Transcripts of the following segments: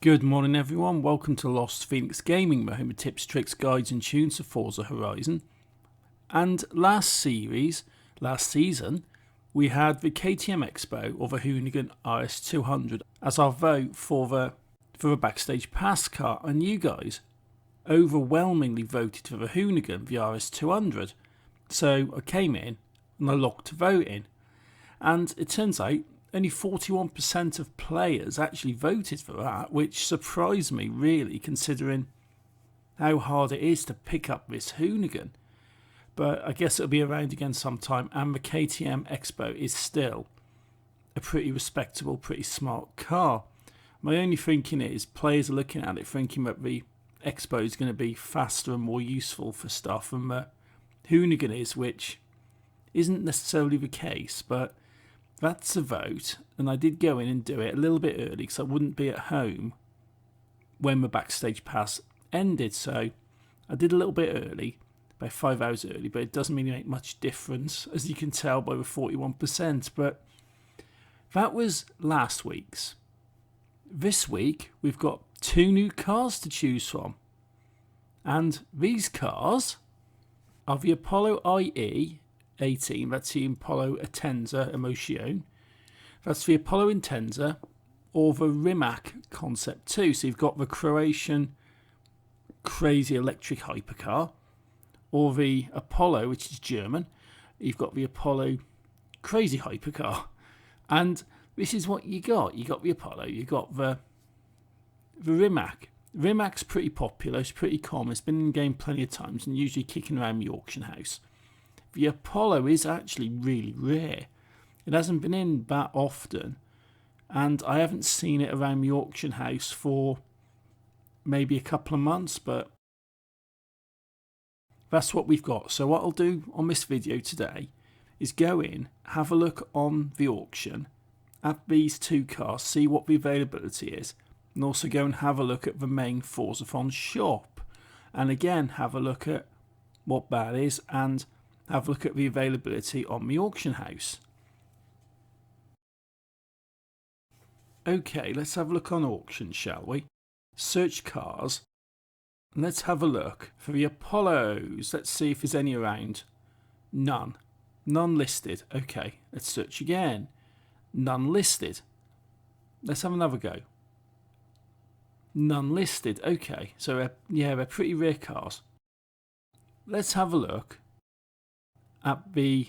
Good morning everyone, welcome to Lost Phoenix Gaming, my home with tips, tricks, guides and tunes for Forza Horizon. And last season, we had the KTM Expo of a Hoonigan RS200 as our vote for the Backstage Pass car, and you guys overwhelmingly voted for the Hoonigan, the RS200. So I came in and I logged to voting, and it turns out only 41% of players actually voted for that, which surprised me really, considering how hard it is to pick up this Hoonigan. But I guess it'll be around again sometime, and the KTM Expo is still a pretty respectable, pretty smart car. My only thinking is players are looking at it thinking that the Expo is going to be faster and more useful for stuff than the Hoonigan is, which isn't necessarily the case, but that's a vote, and I did go in and do it a little bit early because I wouldn't be at home when the Backstage Pass ended. So I did a little bit early, about 5 hours early, but it doesn't really make much difference, as you can tell by the 41%. But that was last week's. This week, we've got 2 new cars to choose from. And these cars are the Apollo IE 18, that's the Apollo Intensa Emotion. That's the Apollo Intensa, or the Rimac Concept 2. So you've got the Croatian crazy electric hypercar, or the Apollo, which is German. You've got the Apollo crazy hypercar. And this is what you got. You got the Apollo, you got the Rimac. Rimac's pretty popular, it's pretty common, it's been in the game plenty of times and usually kicking around the auction house. The Apollo is actually really rare. It hasn't been in that often, and I haven't seen it around the auction house for maybe a couple of months, but that's what we've got. So what I'll do on this video today is go in, have a look on the auction at these 2 cars, see what the availability is, and also go and have a look at the main Forzathon shop, and again have a look at what that is and have a look at the availability on the auction house. Okay, let's have a look on auction, shall we? Search cars. And let's have a look for the Apollos. Let's see if there's any around. None. None listed. Okay, let's search again. None listed. Let's have another go. None listed. Okay, so yeah, they're pretty rare cars. Let's have a look at the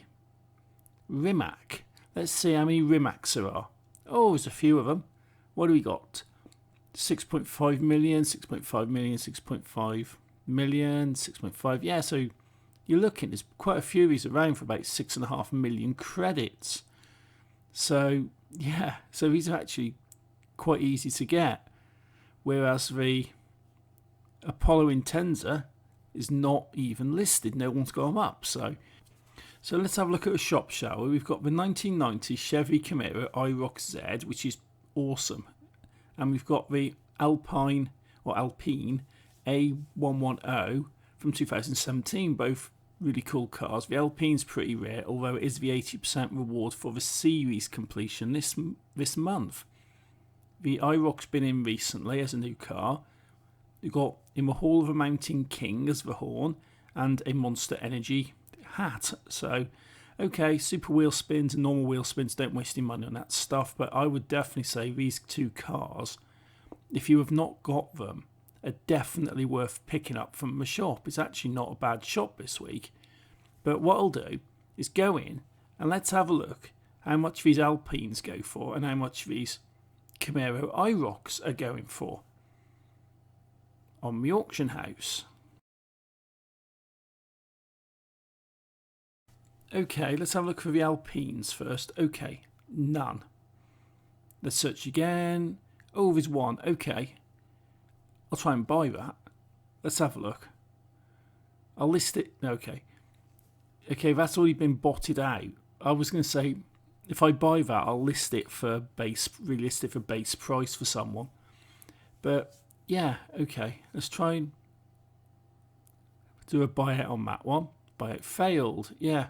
Rimac. Let's see how many Rimacs there are. Oh, there's a few of them. What do we got? 6.5 million, 6.5 million, 6.5 million, 6.5. Yeah, so you're looking, there's quite a few of these around for about 6.5 million credits. So, yeah, so these are actually quite easy to get. Whereas the Apollo Intensa is not even listed. No one's got them up. So let's have a look at a shop, shall we? We've got the 1990 Chevy Camaro IROC Z, which is awesome. And we've got the Alpine A110 from 2017, both really cool cars. The Alpine's pretty rare, although it is the 80% reward for the series completion this month. The IROC's been in recently as a new car. We've got in the Hall of the Mountain King as the horn, and a Monster Energy hat. So okay, super wheel spins and normal wheel spins, don't waste your money on that stuff, but I would definitely say these 2 cars, if you have not got them, are definitely worth picking up from the shop. It's actually not a bad shop this week. But what I'll do is go in and let's have a look how much these Alpines go for and how much these Camaro IROCs are going for on the auction house. Okay, let's have a look for the Alpines first. Okay, none. Let's search again. Oh, there's one. Okay. I'll try and buy that. Let's have a look. I'll list it. Okay. Okay, that's already been botted out. I was going to say, if I buy that, I'll list it for base price for someone. But yeah, okay. Let's try and do a buyout on that one. Buyout failed. Yeah.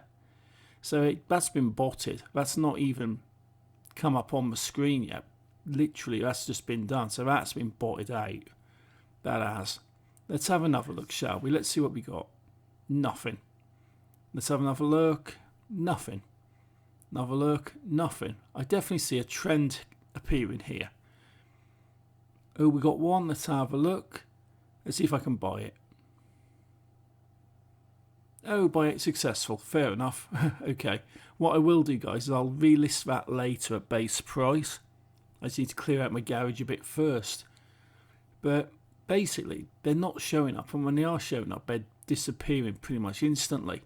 So that's been botted. That's not even come up on the screen yet. literally, that's just been done. So that's been botted out. That has. Let's have another look, shall we? Let's see what we got. Nothing. Let's have another look. Nothing. Another look. Nothing. I definitely see a trend appearing here. Oh, we got one. Let's have a look. Let's see if I can buy it. Oh, buy it successful. Fair enough. Okay. What I will do, guys, is I'll relist that later at base price. I just need to clear out my garage a bit first. But basically, they're not showing up. And when they are showing up, they're disappearing pretty much instantly.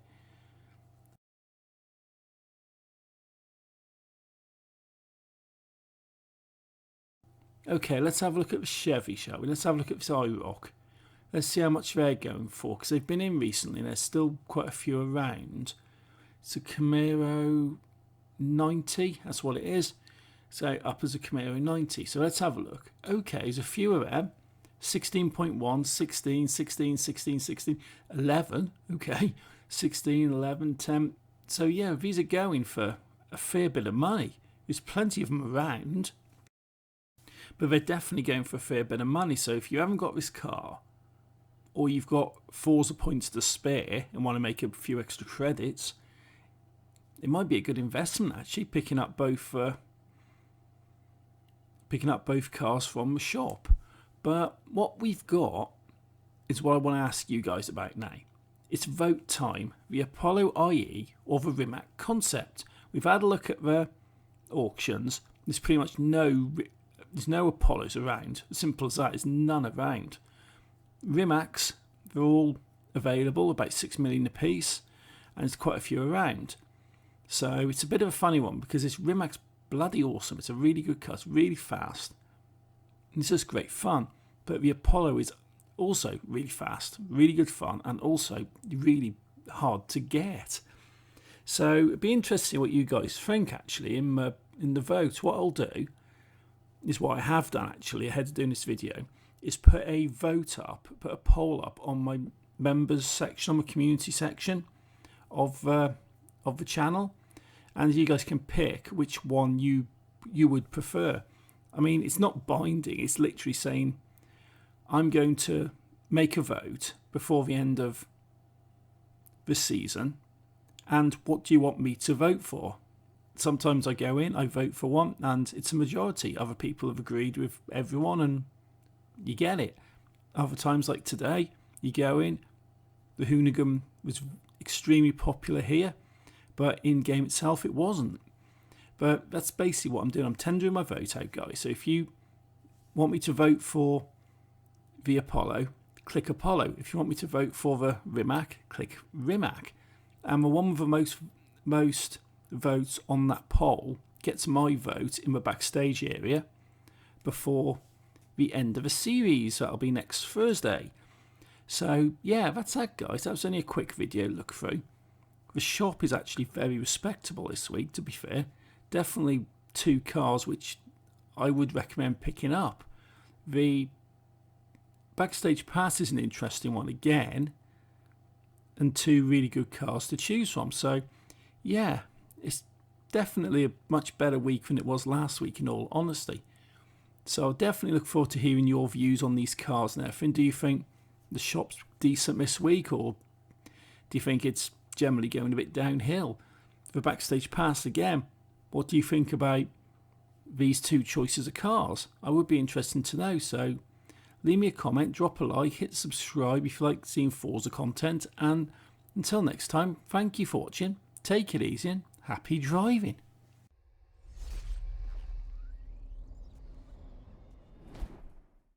Okay, let's have a look at the Chevy, shall we? Let's have a look at this IROC. Let's see how much they're going for, because they've been in recently and there's still quite a few around. It's a Camaro 90, that's what it is. So up as a Camaro 90. So let's have a look. Okay, there's a few of them. 16.1, 16, 16, 16, 16, 11. Okay, 16, 11, 10. So yeah, these are going for a fair bit of money. There's plenty of them around. But they're definitely going for a fair bit of money. So if you haven't got this car, or you've got Forza points to spare and want to make a few extra credits, it might be a good investment actually, picking up both cars from the shop. But what we've got is what I want to ask you guys about now. It's vote time, the Apollo IE or the Rimac Concept. We've had a look at the auctions. There's pretty much there's no Apollos around. As simple as that. There's none around. Rimacs, they're all available, about 6 million a piece, and there's quite a few around. So it's a bit of a funny one because this Rimac's bloody awesome. It's a really good car, it's really fast, and it's just great fun. But the Apollo is also really fast, really good fun, and also really hard to get. So it'd be interesting what you guys think actually in the vote. What I'll do is what I have done actually ahead of doing this video, is put a vote up, put a poll up on my members section, on my community section of the channel, and you guys can pick which one you would prefer. I mean, it's not binding, it's literally saying I'm going to make a vote before the end of the season, and what do you want me to vote for? Sometimes I go in, I vote for one, and it's a majority. Other people have agreed with everyone, and you get it. Other times, like today, you go in, the Hoonigan was extremely popular here, but in game itself it wasn't. But that's basically what I'm doing. I'm tendering my vote out, guys. So if you want me to vote for the Apollo, click Apollo. If you want me to vote for the Rimac, click Rimac. And the one with the most votes on that poll gets my vote in the backstage area before the end of a series. That'll be next Thursday. So yeah, that's that, guys. That was only a quick video look through. The shop is actually very respectable this week, to be fair. Definitely two cars which I would recommend picking up. The Backstage Pass is an interesting one again, and two really good cars to choose from. So yeah, it's definitely a much better week than it was last week, in all honesty. So I'll definitely look forward to hearing your views on these cars and everything. Do you think the shop's decent this week, or do you think it's generally going a bit downhill? The Backstage Pass again, what do you think about these two choices of cars? I would be interested to know. So leave me a comment, drop a like, hit subscribe if you like seeing Forza content, and until next time, thank you for watching, take it easy and happy driving.